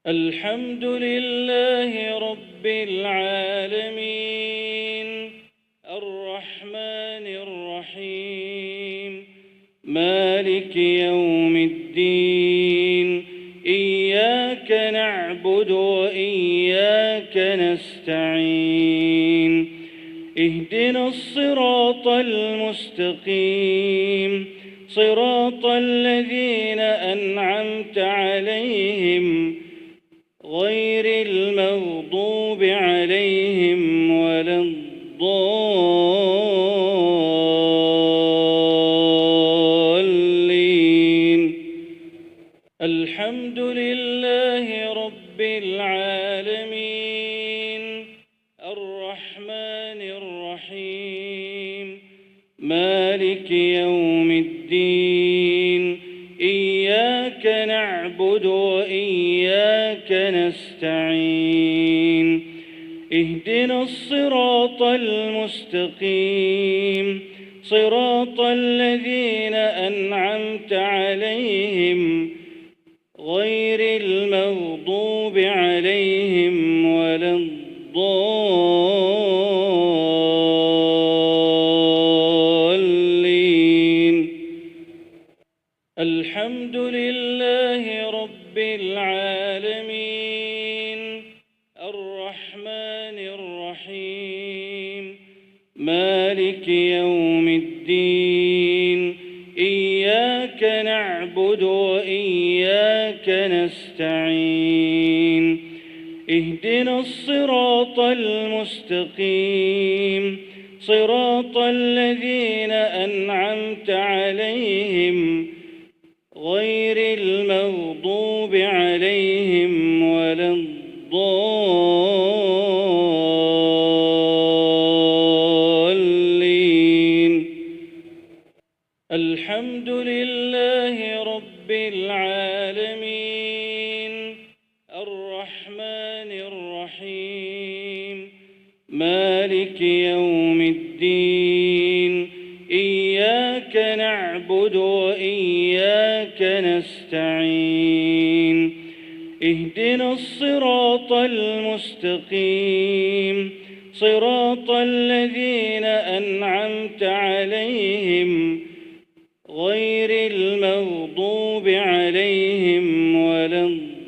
الحمد لله رب العالمين الرحمن الرحيم مالك يوم الدين إياك نعبد وإياك نستعين اهدنا الصراط المستقيم صراط الذين أنعمت عليهم غير المغضوب عليهم ولا الضالين. الحمد لله رب العالمين الرحمن الرحيم مالك يوم الدين إياك نعبد وإياك نستعين اهدنا الصراط المستقيم صراط الذين أنعمت عليهم غير المغضوب عليهم ولا الضالين. الحمد لله رب العالمين الرحمن الرحيم مالك يوم الدين إياك نعبد وإياك نستعين اهدنا الصراط المستقيم صراط الذين أنعمت عليهم غير المغضوب عليهم ولا الضالين. الحمد لله رب العالمين الرحمن الرحيم مالك يوم الدين إياك نعبد وإياك نستعين اهدنا الصراط المستقيم صراط الذين أنعمت عليهم غير المغضوب عليهم ولا الضالين.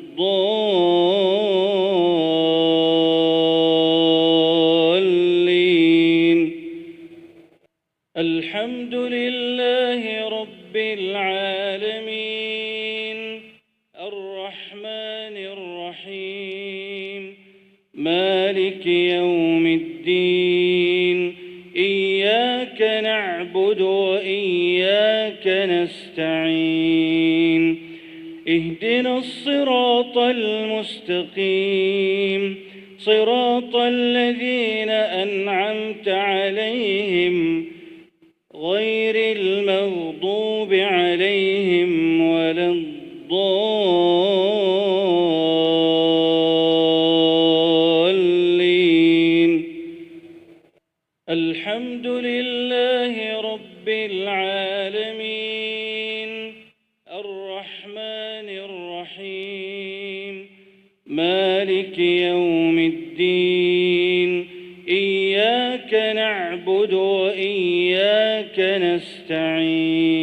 الحمد لله رب العالمين الرحمن الرحيم مالك يوم الدين إياك نعبد وإياك نستعين اهدنا الصراط المستقيم صراط الذين أنعمت عليهم غير المغضوب عليهم ولا الضالين. الحمد لله رب العالمين الرحمن الرحيم مالك يوم الدين إياك نعبد وإياك نستعين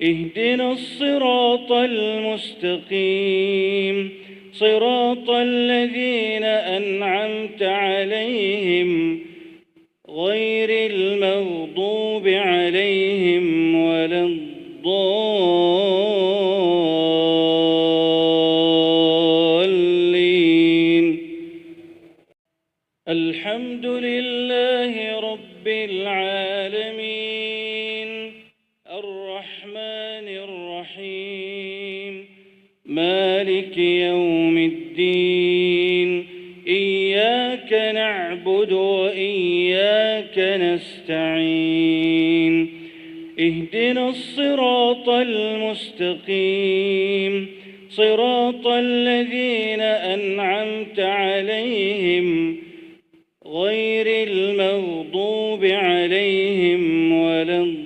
اهدنا الصراط المستقيم صراط الذين أنعمت عليهم غير المغضوب عليهم ولا الضالين. الحمد لله رب العالمين الرحمن الرحيم مالك يوم الدين إياك نعبد وإياك نستعين اهدنا الصراط المستقيم صراط الذين أنعمت عليهم غير المغضوب عليهم ولا